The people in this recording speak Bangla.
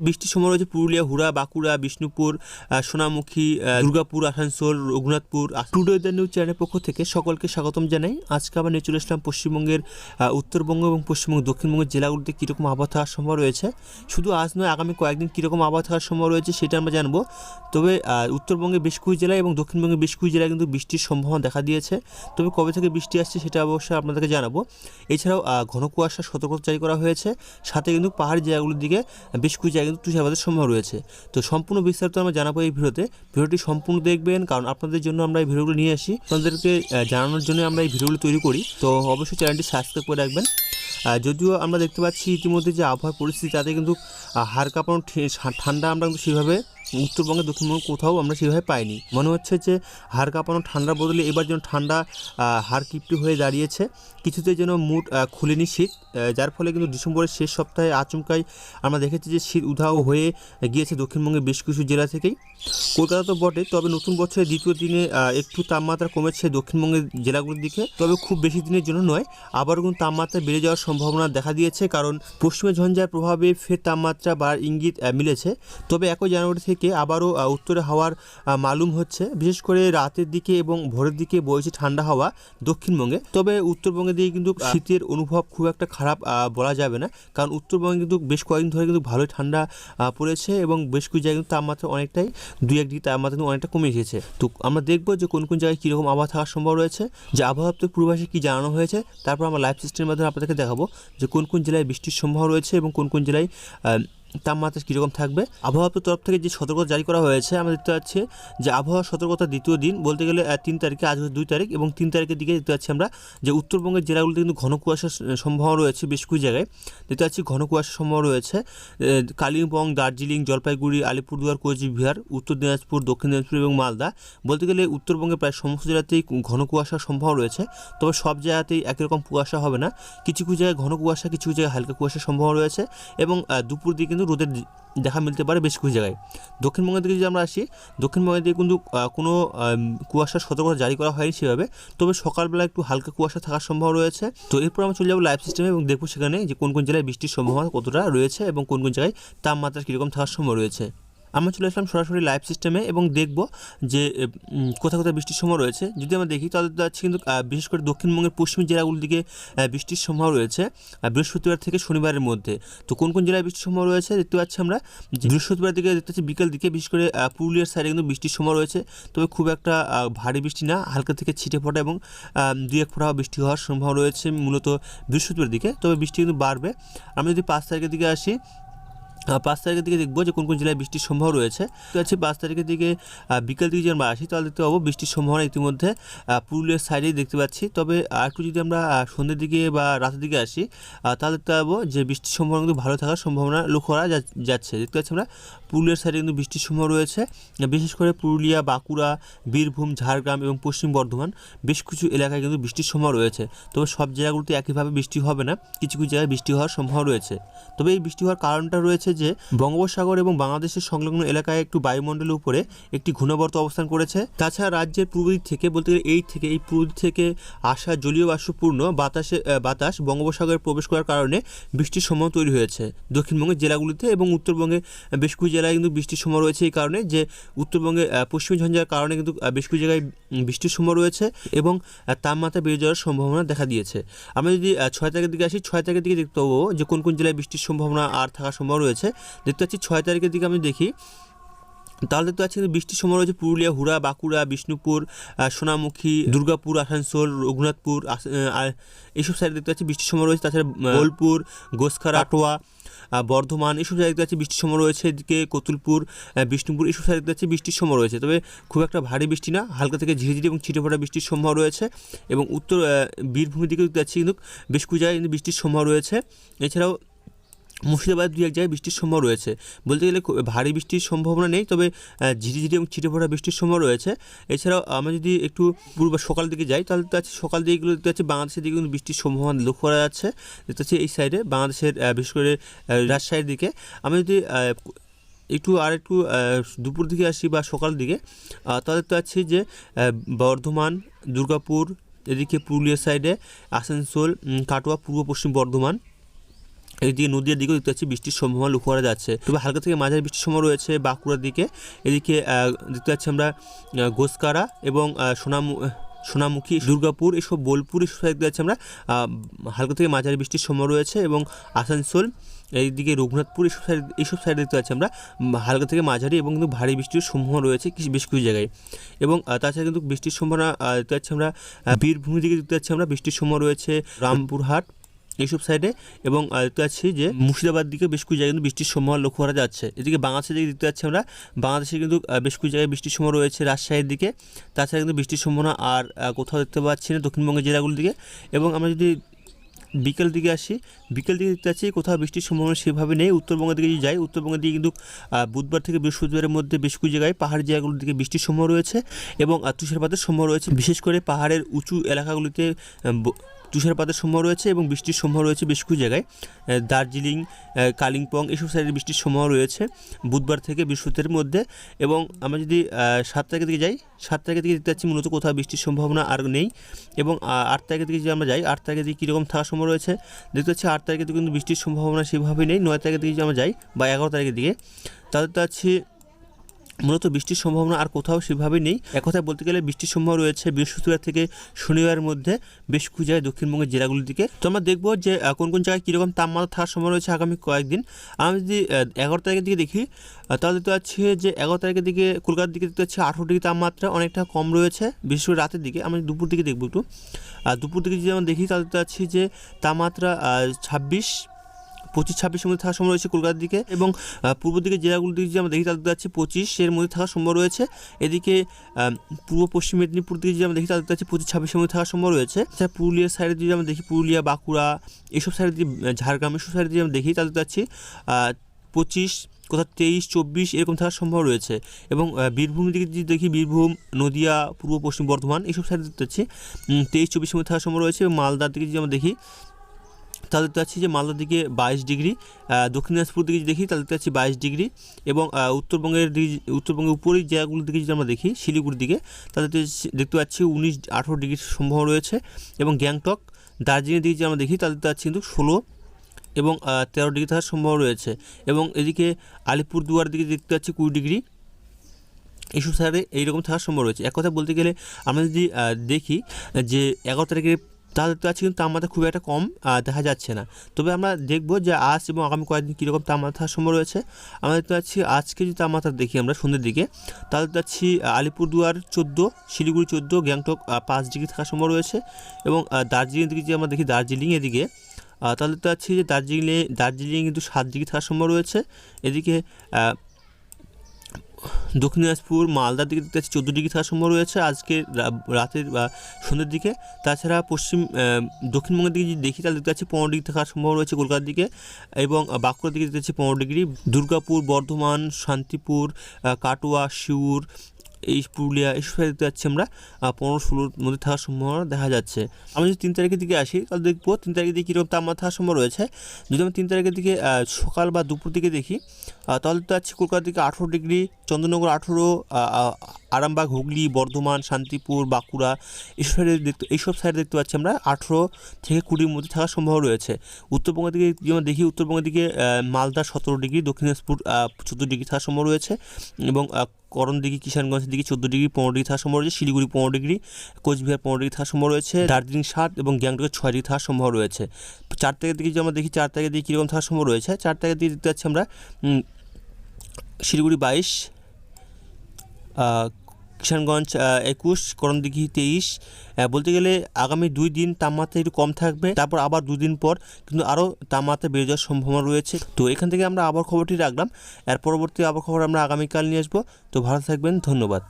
বৃষ্টির সময় রয়েছে Purulia, Hura, Bankura, Bishnupur, Sonamukhi, Durgapur, Asansol, Raghunathpur. Today weather news চ্যানেলের পক্ষ থেকে সকলকে স্বাগতম জানাই। আজকে আবার নিয়ে চলে আসলাম পশ্চিমবঙ্গের উত্তরবঙ্গ এবং পশ্চিমবঙ্গ দক্ষিণবঙ্গের জেলাগুলিতে কীরকম আবহাওয়া থাকার সম্ভব রয়েছে। শুধু আজ নয়, আগামী কয়েকদিন কীরকম আবহাওয়া থাকার সম্ভব রয়েছে সেটা আমরা জানবো। তবে উত্তরবঙ্গে বেশ কিছু জেলায় এবং দক্ষিণবঙ্গের বেশ কিছু জেলায় কিন্তু বৃষ্টির সম্ভাবনা দেখা দিয়েছে। তবে কবে থেকে বৃষ্টি আসছে সেটা অবশ্যই আপনাদেরকে জানাবো। এছাড়াও ঘন কুয়াশার সতর্কতা জারি করা হয়েছে, সাথে কিন্তু পাহাড়ি জায়গাগুলির দিকে বেশ কিছু জায়গায় কিন্তু তুষারপাতের সম্ভাবনা রয়েছে। তো সম্পূর্ণ বিস্তারিত আমরা জানাবো এই ভিডিওটি সম্পূর্ণ দেখবেন, কারণ আপনাদের জন্য আমরা এই ভিডিওগুলো নিয়ে আসি, আপনাদেরকে জানানোর জন্য আমরা এই ভিডিওগুলো তৈরি করি। তো অবশ্যই চ্যানেলটি সাবস্ক্রাইব করে রাখবেন। যদিও আমরা দেখতে পাচ্ছি ইতিমধ্যে যে আবহাওয়ার পরিস্থিতি, তাতে কিন্তু হাড় কাঁপানো ঠান্ডা আমরা কিন্তু সেভাবে উত্তরবঙ্গে দক্ষিণবঙ্গে কোথাও আমরা সেভাবে পাইনি। মনে হচ্ছে যে হাড় কাঁপানো ঠান্ডার বদলে এবার যেন ঠান্ডা হাড় কিপটি হয়ে দাঁড়িয়েছে, কিছুতে যেন মুড খুলেনি শীত, যার ফলে কিন্তু ডিসেম্বরের শেষ সপ্তাহে আচমকাই আমরা দেখেছি যে শীত উধাও হয়ে গিয়েছে দক্ষিণবঙ্গের বেশ কিছু জেলা থেকেই। কলকাতা তো বটে, তবে নতুন বছরের দ্বিতীয় দিনে একটু তাপমাত্রা কমেছে দক্ষিণবঙ্গের জেলাগুলির দিকে, তবে খুব বেশি দিনের জন্য নয়। আবারও কিন্তু তাপমাত্রা বেড়ে যাওয়ার সম্ভাবনা দেখা দিয়েছে, কারণ পশ্চিমে ঝঞ্ঝার প্রভাবে ফের তাপমাত্রা বাড়ার ইঙ্গিত মিলেছে। তবে 1 জানুয়ারি থেকে আবারও উত্তরে হাওয়ার মালুম হচ্ছে, বিশেষ করে রাতের দিকে এবং ভোরের দিকে বইছে ঠান্ডা হাওয়া দক্ষিণবঙ্গে। তবে উত্তরবঙ্গে দিয়ে কিন্তু শীতের অনুভব খুব একটা খারাপ বলা যাবে না, কারণ উত্তরবঙ্গে কিন্তু বেশ কয়েকদিন ধরে কিন্তু ভালোই ঠান্ডা পড়েছে এবং বেশ কিছু জায়গায় কিন্তু তাপমাত্রা অনেকটাই 2-1 ডিগ্রি তাপমাত্রা কিন্তু অনেকটা কমে এসেছে। তো আমরা দেখবো যে কোন কোন জায়গায় কীরকম আবহাওয়া থাকার সম্ভব রয়েছে, যে আবহাওয়া দপ্তর পূর্বাভাসে কী জানানো হয়েছে, তারপর আমরা লাইভ সিস্টেমের মাধ্যমে আপনাদেরকে দেখাবো যে কোন কোন জেলায় বৃষ্টির সম্ভাবনা রয়েছে এবং কোন কোন জেলায় তাপমাত্রা কীরকম থাকবে। আবহাওয়া দপ্তর তরফ থেকে যে সতর্কতা জারি করা হয়েছে, আমরা দেখতে পাচ্ছি যে আবহাওয়া সতর্কতা দ্বিতীয় দিন বলতে গেলে 3 তারিখে, আজ 2 তারিখ এবং 3 তারিখের দিকে দেখতে পাচ্ছি আমরা যে উত্তরবঙ্গের জেলাগুলিতে কিন্তু ঘন কুয়াশার সম্ভাবনা রয়েছে। বেশ কিছু জায়গায় দেখতে পাচ্ছি ঘন কুয়াশার সম্ভাবনা রয়েছে। কালিম্পং, দার্জিলিং, জলপাইগুড়ি, আলিপুরদুয়ার, কোচবিহার, উত্তর দিনাজপুর, দক্ষিণ দিনাজপুর এবং মালদা। বলতে গেলে উত্তরবঙ্গে প্রায় সমস্ত জেলাতেই ঘন কুয়াশার সম্ভাবনা রয়েছে। তবে সব জায়গাতেই একই রকম কুয়াশা হবে না, কিছু কিছু জায়গায় ঘন কুয়াশা, কিছু কিছু জায়গায় হালকা কুয়াশার সম্ভাবনা রয়েছে এবং দুপুর দিকে কিন্তু রোদের দেখা মিলতে পারে বেশ কিছু জায়গায়। দক্ষিণবঙ্গের দিকে যদি আমরা আসি, দক্ষিণবঙ্গের দিকে কিন্তু কোনো কুয়াশার সতর্কতা জারি করা হয়নি সেভাবে, তবে সকালবেলা একটু হালকা কুয়াশা থাকার সম্ভাবনা রয়েছে। তো এরপর আমরা চলে যাবো লাইভ সিস্টেমে এবং দেখবো সেখানে যে কোন কোন জেলায় বৃষ্টির সম্ভাবনা কতটা রয়েছে এবং কোন কোন জায়গায় তাপমাত্রা কীরকম থাকার সম্ভাবনা রয়েছে। আমরা চলে আসলাম সরাসরি লাইভ সিস্টেমে এবং দেখব যে কোথায় কোথায় বৃষ্টির সম্ভাবনা রয়েছে। যদি আমরা দেখি তাহলে যাচ্ছে কিন্তু বিশেষ করে দক্ষিণবঙ্গের পশ্চিম জেলাগুলির দিকে বৃষ্টির সম্ভাবনা রয়েছে বৃহস্পতিবার থেকে শনিবারের মধ্যে। তো কোন কোন জেলায় বৃষ্টির সম্ভাবনা রয়েছে দেখতে পাচ্ছি আমরা, বৃহস্পতিবার দিকে দেখতে পাচ্ছি বিকেল দিকে বিশেষ করে পুরুলিয়ার সাইডে কিন্তু বৃষ্টির সম্ভাবনা রয়েছে, তবে খুব একটা ভারী বৃষ্টি না, হালকা থেকে ছিটে ফোটা এবং 2-1 ফোঁটা বৃষ্টি হওয়ার সম্ভাবনা রয়েছে মূলত বৃহস্পতিবার দিকে। তবে বৃষ্টি কিন্তু বাড়বে। আমি যদি 5 তারিখের দিকে আসি, 5 তারিখের দিকে দেখবো যে কোন কোন জেলায় বৃষ্টির সম্ভাবনা রয়েছে। তো আছে 5 তারিখের দিকে বিকেল দিকে যদি আমরা আসি তাহলে দেখতে পাবো বৃষ্টির সম্ভাবনা ইতিমধ্যে পুরুলিয়ার সাইডেই দেখতে পাচ্ছি। তবে একটু যদি আমরা সন্ধ্যের দিকে বা রাতের দিকে আসি তাহলে দেখতে পাবো যে বৃষ্টির সম্ভাবনা কিন্তু ভালো থাকার সম্ভাবনা লক্ষ্য করা যাচ্ছে। দেখতে পাচ্ছি আমরা পুরুলিয়ার সাইডে কিন্তু বৃষ্টির সম্ভাবনা রয়েছে, বিশেষ করে পুরুলিয়া, বাঁকুড়া, বীরভূম, ঝাড়গ্রাম এবং পশ্চিম বর্ধমান বেশ কিছু এলাকায় কিন্তু বৃষ্টির সম্ভাবনা রয়েছে। তবে সব জায়গাগুলোতে একইভাবে বৃষ্টি হবে না, কিছু কিছু জায়গায় বৃষ্টি হওয়ার সম্ভাবনা রয়েছে। তবে এই বৃষ্টি হওয়ার কারণটা রয়েছে যে বঙ্গোপসাগর এবং বাংলাদেশের সংলগ্ন এলাকায় একটু বায়ুমণ্ডলের উপরে একটি ঘূর্ণাবর্ত অবস্থান করেছে। তাছাড়া রাজ্যের পূর্ব দিক থেকে বলতে গেলে এই পূর্ব দিক থেকে আসা জলীয় বাষ্পপূর্ণ বাতাস বঙ্গোপসাগরে প্রবেশ করার কারণে বৃষ্টির সম্ভাবনা তৈরি হয়েছে দক্ষিণবঙ্গের জেলাগুলিতে এবং উত্তরবঙ্গে বেশ কিছু জেলায় কিন্তু বৃষ্টির সম্ভাবনা রয়েছে। এই কারণে যে উত্তরবঙ্গে পশ্চিম ঝঞ্ঝার কারণে কিন্তু বেশ কিছু জায়গায় বৃষ্টির সম্ভাবনা রয়েছে এবং তাপমাত্রা বেড়ে যাওয়ার সম্ভাবনা দেখা দিয়েছে। আমরা যদি 6 তারিখের দিকে আসি, 6 তারিখের দিকে দেখতে পাবো যে কোন কোন জেলায় বৃষ্টির সম্ভাবনা আর থাকার সম্ভাবনা রয়েছে। দেখতে পাচ্ছি 6 তারিখের দিকে আমি দেখি তাহলে দেখতে পাচ্ছি বৃষ্টির সময় রয়েছে পুরুলিয়া, হুড়া, বাঁকুড়া, বিষ্ণুপুর, সোনামুখী, দুর্গাপুর, আসানসোল, রঘুনাথপুর এইসব সাইডে দেখতে পাচ্ছি বৃষ্টির সময় রয়েছে। তাছাড়া বোলপুর, গোসখারা, কাটোয়া, বর্ধমান এইসব জায়গায় দেখতে পাচ্ছি বৃষ্টির সময় রয়েছে। এদিকে কতুলপুর, বিষ্ণুপুর এইসব সাইডে দেখতে পাচ্ছি বৃষ্টির সময় রয়েছে, তবে খুব একটা ভারী বৃষ্টি না, হালকা থেকে ঝিরিঝিরি এবং ছিটেফোঁটা বৃষ্টির সম্ভাবনা রয়েছে। এবং উত্তর বীরভূমের দিকে দেখতে পাচ্ছি কিন্তু বেশ কিছু জায়গায় কিন্তু বৃষ্টির সম্ভাবনা রয়েছে। এছাড়াও মুর্শিদাবাদ 2-1 জায়গায় বৃষ্টির সম্ভাবনা রয়েছে, বলতে গেলে ভারী বৃষ্টির সম্ভাবনা নেই, তবে ঝিরিঝিরি এবং ছিটেফোঁটা বৃষ্টির সম্ভাবনা রয়েছে। এছাড়াও আমরা যদি একটু সকাল দিকে যাই তাহলে দেখতে পাচ্ছি সকাল দিকেগুলো দেখতে পাচ্ছি বাংলাদেশের দিকে কিন্তু বৃষ্টির সম্ভাবনা লক্ষ্য করা যাচ্ছে। দেখতে পাচ্ছি এই সাইডে বাংলাদেশের বিশেষ করে রাজশাহীর দিকে। আমরা যদি একটু দুপুর দিকে আসি বা সকাল দিকে তাহলে দেখতে পাচ্ছি যে বর্ধমান, দুর্গাপুর, এদিকে পুরুলিয়ার সাইডে আসানসোল, কাটোয়া, পূর্ব পশ্চিম বর্ধমান এদিকে নদীর দিকেও দেখতে পাচ্ছি বৃষ্টির সম্ভাবনা লক্ষ্য করা যাচ্ছে। তবে হালকা থেকে মাঝারি বৃষ্টির সম্ভাবনা রয়েছে বাঁকুড়ার দিকে। এদিকে দেখতে পাচ্ছি আমরা গোসকারা এবং সোনামুখী, দুর্গাপুর, এসব বোলপুর, এসব সাইড দেখতে পাচ্ছি আমরা হালকা থেকে মাঝারি বৃষ্টির সম্ভাবনা রয়েছে। এবং আসানসোল, এইদিকে রঘুনাথপুর, এইসব সাইড দেখতে পাচ্ছি আমরা হালকা থেকে মাঝারি এবং কিন্তু ভারী বৃষ্টির সম্ভাবনা রয়েছে বেশ কিছু জায়গায়। এবং তাছাড়া কিন্তু বৃষ্টির সম্ভাবনা দেখতে পাচ্ছি আমরা বীরভূমের দিকে দেখতে পাচ্ছি আমরা বৃষ্টির সম্ভাবনা রয়েছে রামপুরহাট এইসব সাইডে। এবং দেখতে পাচ্ছি যে মুর্শিদাবাদ দিকে বেশ কিছু জায়গায় কিন্তু বৃষ্টির সম্ভাবনা লক্ষ্য করা যাচ্ছে। এদিকে বাংলাদেশের দিকে দেখতে পাচ্ছি আমরা বাংলাদেশে কিন্তু বেশ কিছু জায়গায় বৃষ্টির সম্ভাবনা রয়েছে রাজশাহীর দিকে। তাছাড়া কিন্তু বৃষ্টির সম্ভাবনা আর কোথাও দেখতে পাচ্ছি না দক্ষিণবঙ্গের জেলাগুলোর দিকে। এবং আমরা যদি বিকেল দিকে আসি, বিকেল দিকে দেখতে পাচ্ছি কোথাও বৃষ্টির সম্ভাবনা সেভাবে নেই। উত্তরবঙ্গের দিকে যদি যাই, উত্তরবঙ্গের দিকে কিন্তু বুধবার থেকে বৃহস্পতিবারের মধ্যে বেশ কিছু জায়গায় পাহাড়ি জায়গাগুলোর দিকে বৃষ্টির সম্ভাবনা রয়েছে এবং তুষারপাতের সম্ভাবনা রয়েছে। বিশেষ করে পাহাড়ের উঁচু এলাকাগুলিতে তুষারপাতের সম্ভাবনা রয়েছে এবং বৃষ্টির সম্ভাবনা রয়েছে বেশ কিছু জায়গায়। দার্জিলিং, কালিম্পং এসব সাইডে বৃষ্টির সম্ভাবনা রয়েছে বুধবার থেকে বৃহস্পতিবারের মধ্যে। এবং আমরা যদি 7 তারিখের দিকে যাই, 7 তারিখের দিকে দেখতে পাচ্ছি মূলত কোথাও বৃষ্টির সম্ভাবনা আর নেই। এবং 8 তারিখের দিকে যদি আমরা যাই, 8 তারিখের দিকে কীরকম থাকার সম্ভাবনা রয়েছে দেখতে পাচ্ছি 8 তারিখের দিকে কিন্তু বৃষ্টির সম্ভাবনা সেভাবে নেই। 9 তারিখের দিকে যদি আমরা যাই বা 11 তারিখের দিকে, তাদের তো আছে মূলত বৃষ্টির সম্ভাবনা আর কোথাও সেভাবে নেই। এক কথায় বলতে গেলে বৃষ্টির সম্ভাবনা রয়েছে বৃহস্পতিবার থেকে শনিবারের মধ্যে বেশ কিছু জায়গায় দক্ষিণবঙ্গের জেলাগুলির দিকে। তো আমরা দেখবো যে কোন কোন জায়গায় কীরকম তাপমাত্রা থাকার সম্ভাবনা রয়েছে আগামী কয়েকদিন। আমি যদি 11 তারিখের দিকে দেখি, তাহলে দেখতে পাচ্ছি যে 11 তারিখের দিকে কলকাতার দিকে দেখতে পাচ্ছি 18 ডিগ্রি তাপমাত্রা, অনেকটা কম রয়েছে বিশেষ করে রাতের দিকে। আমি দুপুর দিকে দেখবো একটু, দুপুর দিকে যদি আমরা দেখি তাহলে দেখতে পাচ্ছি যে তাপমাত্রা 25-26 মধ্যে থাকার সম্ভব রয়েছে কলকাতার দিকে। এবং পূর্ব দিকে জেলাগুলোর দিকে যদি আমরা দেখি তাহলে দেখতে পাচ্ছি 25-এর মধ্যে থাকার সম্ভব রয়েছে। এদিকে পূর্ব পশ্চিম মেদিনীপুর দিকে যদি আমরা দেখি তাহলে দেখতে পাচ্ছি 25-26-এর মধ্যে থাকার সম্ভব রয়েছে। আচ্ছা, পুরুলিয়ার সাইডে যদি আমরা দেখি, পুরুলিয়া, বাঁকুড়া এসব সাইডে যদি, ঝাড়গ্রাম এসব সাইডে যদি আমরা দেখি তাহলে দেখতে পাচ্ছি 25, কোথাও 23-24 এরকম থাকার সম্ভব রয়েছে। এবং বীরভূমের দিকে যদি দেখি, বীরভূম, নদিয়া, পূর্ব পশ্চিম বর্ধমান এইসব সাইডে দেখতে পাচ্ছি 23-24-এর মধ্যে থাকার সম্ভব রয়েছে। এবং মালদার দিকে যদি আমরা দেখি তাহলে দেখতে পাচ্ছি যে মালদার দিকে 22 ডিগ্রি, দক্ষিণ দিনাজপুর দিকে যদি দেখি তাহলে দেখতে পাচ্ছি 22 ডিগ্রি। এবং উত্তরবঙ্গের উপরের জায়গাগুলোর দিকে যদি আমরা দেখি শিলিগুড়ির দিকে তাহলে দেখতে পাচ্ছি 19-18 ডিগ্রির সম্ভাবনা রয়েছে। এবং গ্যাংটক, দার্জিলিংয়ের দিকে যদি আমরা দেখি তাহলে দেখতে পাচ্ছি কিন্তু 16 এবং 13 ডিগ্রি থাকার সম্ভাবনা রয়েছে। এবং এদিকে আলিপুরদুয়ার দিকে দেখতে পাচ্ছি 20 ডিগ্রি, এইসব সাইডে এইরকম থাকার সম্ভব রয়েছে। এক কথা বলতে গেলে আমরা যদি দেখি যে 11 তারিখে তাহলে দেখতে পাচ্ছি কিন্তু তাপমাত্রা খুব একটা কম দেখা যাচ্ছে না। তবে আমরা দেখব যে আজ এবং আগামী কয়েকদিন কীরকম তাপমাত্রা থাকার সম্ভব রয়েছে। আমরা দেখতে পাচ্ছি আজকে যদি তাপমাত্রা দেখি আমরা সন্ধ্যের দিকে তাহলে দেখতে পাচ্ছি আলিপুরদুয়ার 14, শিলিগুড়ি 14, গ্যাংটক 5 ডিগ্রি থাকার সম্ভব রয়েছে। এবং দার্জিলিং দিকে যদি আমরা দেখি, দার্জিলিং এদিকে তাহলে দেখতে পাচ্ছি যে দার্জিলিং কিন্তু 7 ডিগ্রি থাকার সম্ভব রয়েছে। এদিকে দক্ষিণ দিনাজপুর, মালদার দিকে দেখতে পাচ্ছি 14 ডিগ্রি থাকার সম্ভব রয়েছে আজকে রাতের বা সন্ধ্যের দিকে। তাছাড়া দক্ষিণবঙ্গের দিকে যদি দেখি তাহলে দেখতে পাচ্ছি 15 ডিগ্রি থাকার সম্ভব রয়েছে কলকাতার দিকে। এবং বাঁকুড়ার দিকে দেখতে পাচ্ছি 15 ডিগ্রি। দুর্গাপুর, বর্ধমান, শান্তিপুর, কাটোয়া, সিউড়, এই পুরুলিয়া এইসব দেখতে পাচ্ছি আমরা 15-16-র মধ্যে থাকার সম্ভাবনা দেখা যাচ্ছে। আমি যদি 3 তারিখের দিকে আসি তাহলে দেখবো 3 তারিখের দিকে কীরকম তাপমাত্রা থাকার সম্ভব রয়েছে। যদি আমি 3 তারিখের দিকে সকাল বা দুপুর দিকে দেখি তাহলে দেখতে পাচ্ছি কলকাতার দিকে 18 ডিগ্রি, চন্দননগর 18, আরামবাগ, হুগলি, বর্ধমান, শান্তিপুর, বাঁকুড়া এইসব সাইডে দেখতে পাচ্ছি আমরা 18 থেকে 20-র মধ্যে থাকার সম্ভাবনা রয়েছে। উত্তরবঙ্গের দিকে যদি আমরা দেখি, উত্তরবঙ্গের দিকে মালদা 17 ডিগ্রি, দক্ষিণ দিনাজপুর 14 ডিগ্রি থাকার সম্ভাবনা রয়েছে। এবং করণ দিকে, কিষানগঞ্জের দিকে 14 ডিগ্রি, 15 ডিগ্রি থাকার সম্ভব রয়েছে। শিলিগুড়ি 15 ডিগ্রি, কোচবিহার 15 ডিগ্রি থাকার সম্ভব রয়েছে। দার্জিলিং 7 এবং গ্যাংটকে 6 ডিগ্রি থাকার সম্ভব রয়েছে। 4 তারিখের দিকে যদি আমরা দেখি 4 তারিখের দিকে কীরকম থাকার সম্ভব রয়েছে, 4 তারিখের দিকে দেখতে পাচ্ছি আমরা শিলিগুড়ি 22, কিষানগঞ্জ 21, করণদিঘি 23। বলতে গেলে আগামী 2 দিন তাপমাত্রা একটু কম থাকবে, তারপর আবার 2 দিন পর কিন্তু আরও তাপমাত্রা বেড়ে যাওয়ার সম্ভাবনা রয়েছে। তো এখান থেকে আমরা আবার খবরটি রাখলাম, এর পরবর্তী আবার খবর আমরা আগামীকাল নিয়ে আসবো। তো ভালো থাকবেন, ধন্যবাদ।